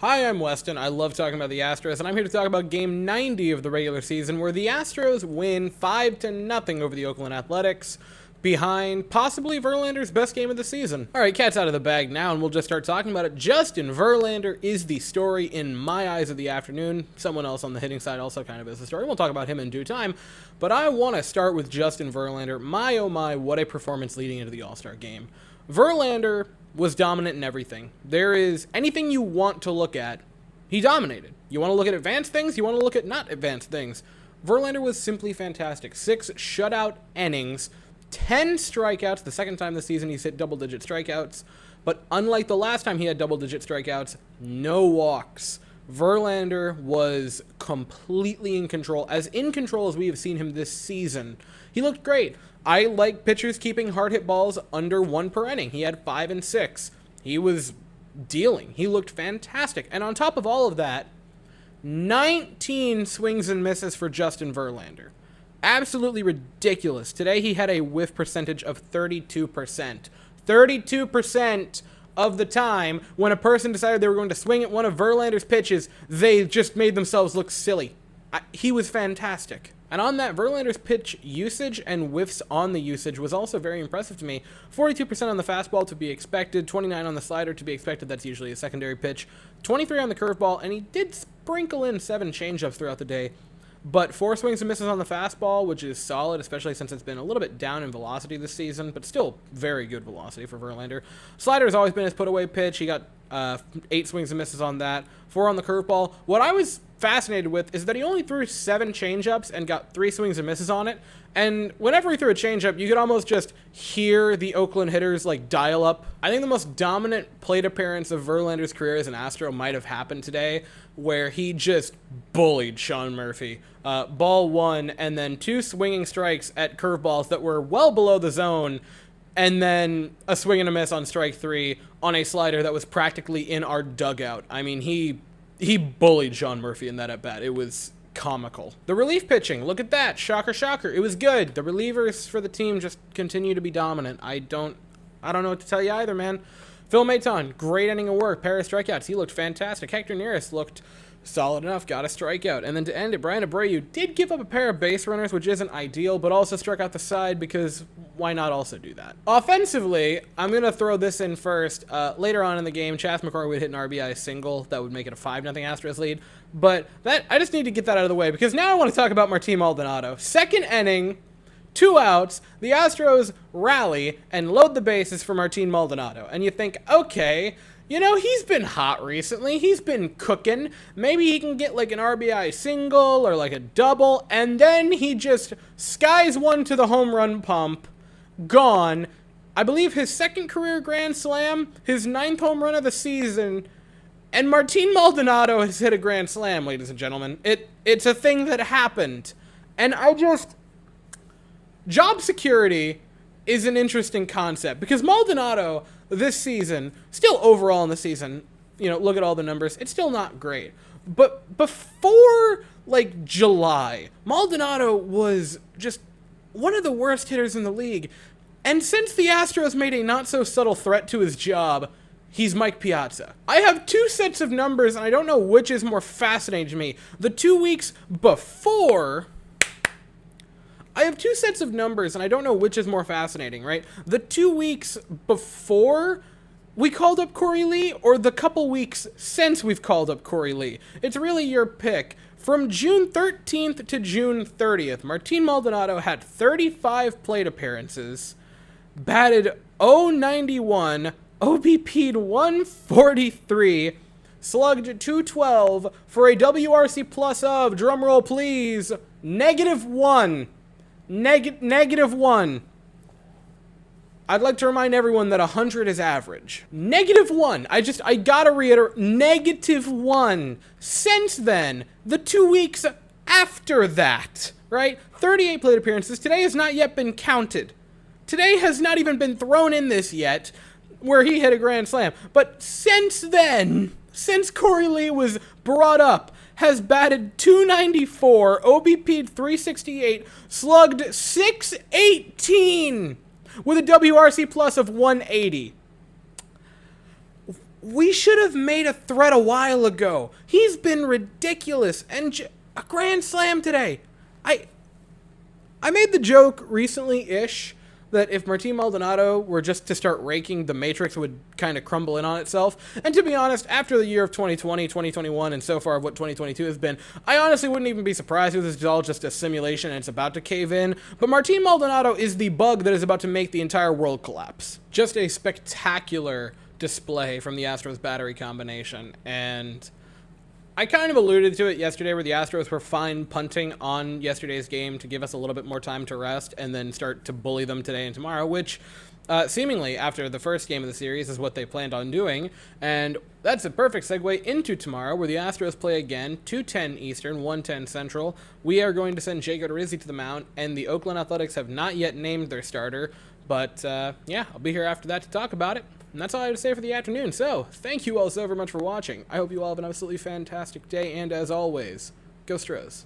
Hi, I'm Weston. I love talking about the Astros, and I'm here to talk about Game 90 of the regular season, where the Astros win 5-0 over the Oakland Athletics, behind possibly Verlander's best game of the season. Alright, cat's out of the bag now, and we'll just start talking about it. Justin Verlander is the story in my eyes of the afternoon. Someone else on the hitting side also kind of is the story. We'll talk about him in due time, but I want to start with Justin Verlander. My oh my, what a performance leading into the All-Star game. Verlander was dominant in everything. There is anything you want to look at, he dominated. You want to look at advanced things, you want to look at not advanced things. Verlander was simply fantastic. 6 shutout innings, 10 strikeouts, the second time this season he's hit double-digit strikeouts, but unlike the last time he had double-digit strikeouts, no walks. Verlander was completely in control as we have seen him this season. He looked great. I like pitchers keeping hard hit balls under 1 per inning. He had 5 and 6. He was dealing. He looked fantastic. And on top of all of that, 19 swings and misses for Justin Verlander. Absolutely ridiculous. Today he had a whiff percentage of 32%. 32% of the time when a person decided they were going to swing at one of Verlander's pitches, they just made themselves look silly. He was fantastic. And on that, Verlander's pitch usage and whiffs on the usage was also very impressive to me. 42% on the fastball to be expected, 29 on the slider to be expected, that's usually a secondary pitch, 23 on the curveball, and he did sprinkle in 7 changeups throughout the day. But 4 swings and misses on the fastball, which is solid, especially since it's been a little bit down in velocity this season, but still very good velocity for Verlander. Slider has always been his put-away pitch. He got 8 swings and misses on that, 4 on the curveball. What I was fascinated with is that he only threw 7 changeups and got 3 swings and misses on it. And whenever he threw a changeup, you could almost just hear the Oakland hitters like dial up. I think the most dominant plate appearance of Verlander's career as an Astro might have happened today, where he just bullied Sean Murphy. Ball 1 and then 2 swinging strikes at curveballs that were well below the zone, and then a swing and a miss on strike 3 on a slider that was practically in our dugout. I mean, he bullied Sean Murphy in that at-bat. It was comical. The relief pitching, look at that. Shocker, shocker. It was good. The relievers for the team just continue to be dominant. I don't know what to tell you either, man. Phil Maton, great inning of work. Pair of strikeouts. He looked fantastic. Hector Neris looked solid enough, got a strikeout. And then to end it, Brian Abreu did give up a pair of base runners, which isn't ideal, but also struck out the side because why not also do that? Offensively, I'm going to throw this in first. Later on in the game, Chas McCormick would hit an RBI single that would make it a 5-0 Astros lead. But I just need to get that out of the way because now I want to talk about Martin Maldonado. Second inning, 2 outs, the Astros rally and load the bases for Martin Maldonado. And you think, okay, you know, he's been hot recently. He's been cooking. Maybe he can get like an RBI single or like a double. And then he just skies one to the home run pump. Gone. I believe his 2nd career grand slam, his 9th home run of the season. And Martin Maldonado has hit a grand slam, ladies and gentlemen. It's a thing that happened. And job security is an interesting concept because Maldonado this season, still overall in the season, you know, look at all the numbers, it's still not great. But before, like, July, Maldonado was just one of the worst hitters in the league. And since the Astros made a not-so-subtle threat to his job, he's Mike Piazza. I have 2 sets of numbers, and I don't know which is more fascinating to me. The 2 weeks before... I have 2 sets of numbers, and I don't know which is more fascinating, right? The 2 weeks before we called up Corey Lee, or the couple weeks since we've called up Corey Lee. It's really your pick. From June 13th to June 30th, Martin Maldonado had 35 plate appearances, batted .091, OBP'd 143, slugged .212 for a WRC plus of, drumroll please, -1. -1. I'd like to remind everyone that 100 is average. -1. I gotta reiterate, -1. Since then, the 2 weeks after that, right? 38 plate appearances. Today has not yet been counted. Today has not even been thrown in this yet, where he hit a grand slam. But since then, since Corey Lee was brought up, has batted .294, OBP'd .368, slugged .618 with a WRC plus of 180. We should have made a threat a while ago. He's been ridiculous. And a grand slam today. I made the joke recently-ish that if Martin Maldonado were just to start raking, the Matrix would kind of crumble in on itself. And to be honest, after the year of 2020, 2021, and so far of what 2022 has been, I honestly wouldn't even be surprised if this is all just a simulation and it's about to cave in. But Martin Maldonado is the bug that is about to make the entire world collapse. Just a spectacular display from the Astros battery combination, and I kind of alluded to it yesterday where the Astros were fine punting on yesterday's game to give us a little bit more time to rest and then start to bully them today and tomorrow, which seemingly after the first game of the series is what they planned on doing. And that's a perfect segue into tomorrow where the Astros play again, 2:10 Eastern, 1:10 Central. We are going to send Jake Odorizzi to the mound, and the Oakland Athletics have not yet named their starter. But yeah, I'll be here after that to talk about it. And that's all I have to say for the afternoon. So, thank you all so very much for watching. I hope you all have an absolutely fantastic day, and as always, go Astros.